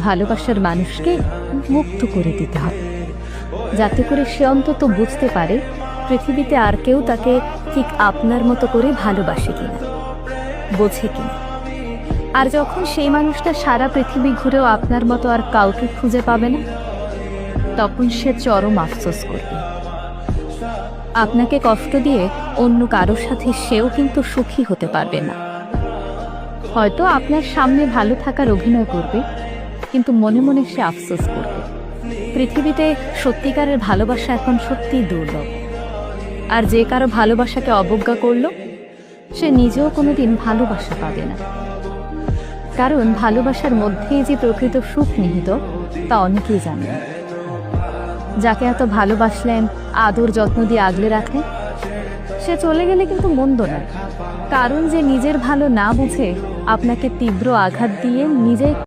ভালোবাসার মানুষকে মুক্ত করে দিতে হবে, যাতে করে সে অন্তত বুঝতে পারে পৃথিবীতে আর কেউ তাকে ঠিক আপনার মতো করে ভালোবাসে কিনা, বোঝে কিনা। আর যখন সেই মানুষটা সারা পৃথিবী ঘুরেও আপনার মতো আর কাউকে খুঁজে পাবে না, তখন সে চরম আফসোস করবে। আপনাকে কষ্ট দিয়ে অন্য কারোর সাথে সেও কিন্তু সুখী হতে পারবে না। হয়তো আপনার সামনে ভালো থাকার অভিনয় করবে, কিন্তু মনে মনে সে আফসোস করবে। পৃথিবীতে সত্যিকারের ভালোবাসা এখন সত্যিই দুর্লভ। আর যে কারো ভালোবাসাকে অবজ্ঞা করলো, সে নিজেও কোনোদিন ভালোবাসা পাবে না। কারণ ভালোবাসার মধ্যেই যে প্রকৃত সুখ নিহিত, তা অনেকেই জানে না। যাকে এত ভালোবাসলেন, আদর যত্ন দিয়ে আগলে রাখলেন, সে চলে গেলে কিন্তু মন্দ না। কারণ যে নিজের ভালো না বুঝে আপনাকে তীব্র আঘাত দিয়ে নিজে